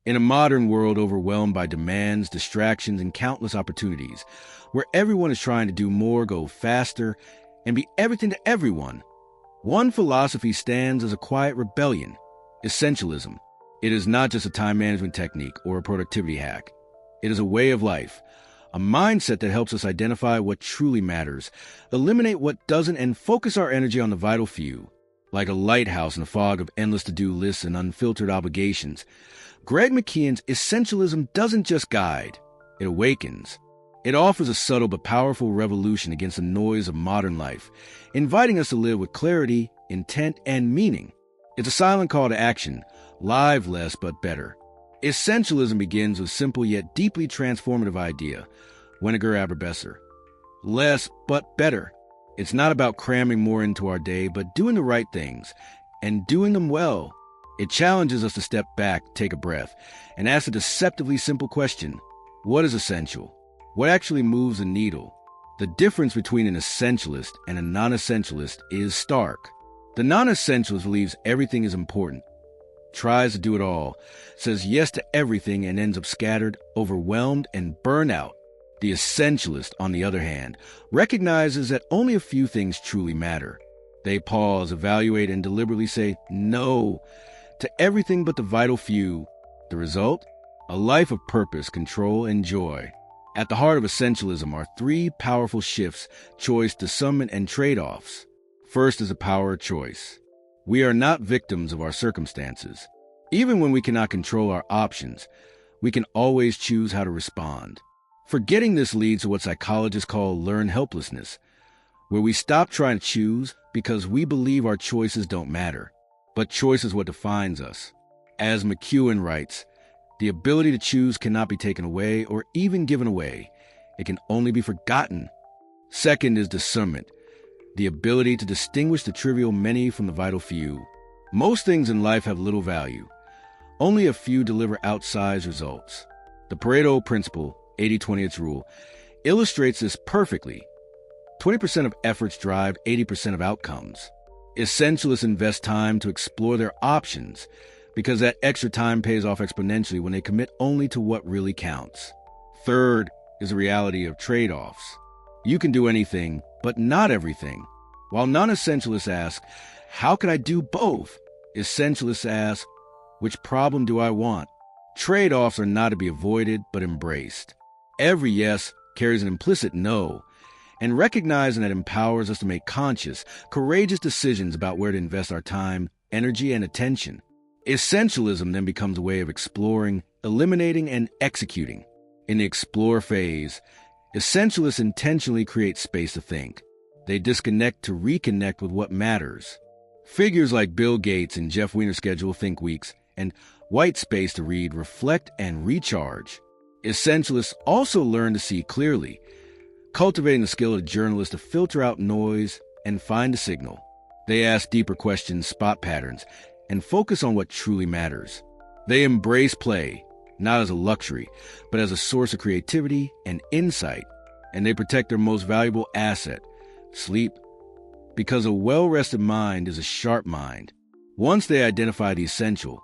In a modern world overwhelmed by demands, distractions, and countless opportunities, where everyone is trying to do more, go faster, and be everything to everyone, one philosophy stands as a quiet rebellion: essentialism. It is not just a time management technique or a productivity hack. It is a way of life, a mindset that helps us identify what truly matters, eliminate what doesn't, and focus our energy on the vital few. Like a lighthouse in a fog of endless to-do lists and unfiltered obligations, Greg McKeown's Essentialism doesn't just guide, it awakens. It offers a subtle but powerful revolution against the noise of modern life, inviting us to live with clarity, intent, and meaning. It's a silent call to action: live less but better. Essentialism begins with a simple yet deeply transformative idea: Winnegar Aberbesser. Less but better. It's not about cramming more into our day, but doing the right things, and doing them well. It challenges us to step back, take a breath, and ask a deceptively simple question: what is essential? What actually moves the needle? The difference between an essentialist and a non-essentialist is stark. The non-essentialist believes everything is important, tries to do it all, says yes to everything, and ends up scattered, overwhelmed, and burned out. The essentialist, on the other hand, recognizes that only a few things truly matter. They pause, evaluate, and deliberately say no to everything but the vital few. The result? A life of purpose, control, and joy. At the heart of essentialism are three powerful shifts: choice, discernment, and trade-offs. First is the power of choice. We are not victims of our circumstances. Even when we cannot control our options, we can always choose how to respond. Forgetting this leads to what psychologists call learned helplessness, where we stop trying to choose because we believe our choices don't matter. But choice is what defines us. As McKeown writes, the ability to choose cannot be taken away or even given away. It can only be forgotten. Second is discernment, the ability to distinguish the trivial many from the vital few. Most things in life have little value. Only a few deliver outsized results. The Pareto principle, 80-20 rule, illustrates this perfectly. 20% of efforts drive 80% of outcomes. Essentialists invest time to explore their options, because that extra time pays off exponentially when they commit only to what really counts. Third is the reality of trade-offs. You can do anything, but not everything. While non-essentialists ask, how can I do both? Essentialists ask, which problem do I want? Trade-offs are not to be avoided, but embraced. Every yes carries an implicit no, and recognizing that empowers us to make conscious, courageous decisions about where to invest our time, energy, and attention. Essentialism then becomes a way of exploring, eliminating, and executing. In the explore phase, essentialists intentionally create space to think. They disconnect to reconnect with what matters. Figures like Bill Gates and Jeff Weiner schedule think weeks and white space to read, reflect, and recharge. Essentialists also learn to see clearly, cultivating the skill of journalists to filter out noise and find a signal. They ask deeper questions, spot patterns, and focus on what truly matters. They embrace play, not as a luxury, but as a source of creativity and insight. And they protect their most valuable asset, sleep, because a well-rested mind is a sharp mind. Once they identify the essential,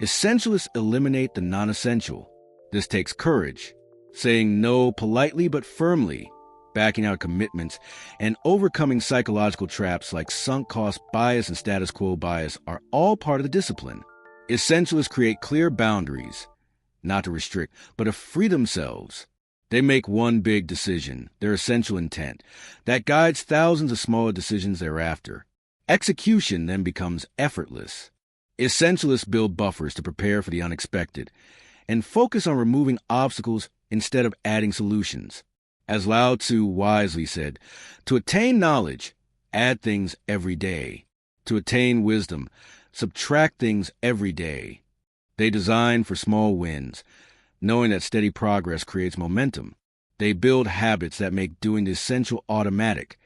essentialists eliminate the non-essential. This takes courage, saying no politely but firmly, backing out commitments, and overcoming psychological traps like sunk cost bias and status quo bias are all part of the discipline. Essentialists create clear boundaries, not to restrict, but to free themselves. They make one big decision, their essential intent, that guides thousands of smaller decisions thereafter. Execution then becomes effortless. Essentialists build buffers to prepare for the unexpected and focus on removing obstacles instead of adding solutions. As Lao Tzu wisely said, to attain knowledge, add things every day. To attain wisdom, subtract things every day. They design for small wins, knowing that steady progress creates momentum. They build habits that make doing the essential automatic,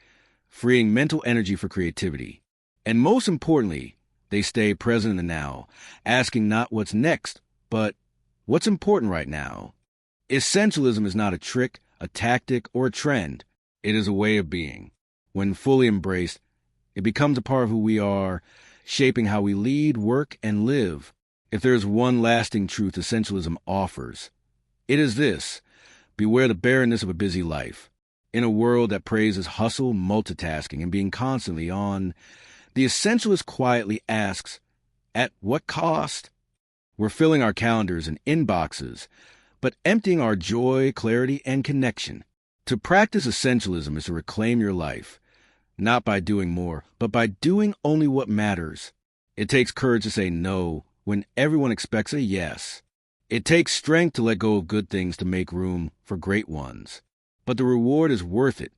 freeing mental energy for creativity. And most importantly, they stay present in the now, asking not what's next, but what's important right now. Essentialism is not a trick, a tactic, or a trend. It is a way of being. When fully embraced, it becomes a part of who we are, shaping how we lead, work, and live. If there is one lasting truth essentialism offers, it is this: beware the barrenness of a busy life. In a world that praises hustle, multitasking, and being constantly on, the essentialist quietly asks, at what cost? We're filling our calendars and inboxes, but emptying our joy, clarity, and connection. To practice essentialism is to reclaim your life, not by doing more, but by doing only what matters. It takes courage to say no when everyone expects a yes. It takes strength to let go of good things to make room for great ones. But the reward is worth it.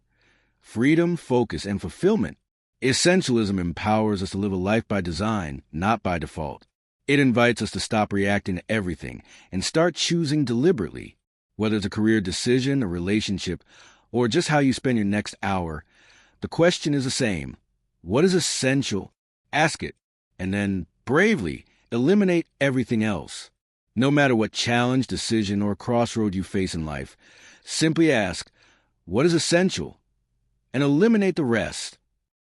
Freedom, focus, and fulfillment. Essentialism empowers us to live a life by design, not by default. It invites us to stop reacting to everything and start choosing deliberately. Whether it's a career decision, a relationship, or just how you spend your next hour, the question is the same. What is essential? Ask it, and then bravely eliminate everything else. No matter what challenge, decision, or crossroad you face in life, simply ask, what is essential? And eliminate the rest.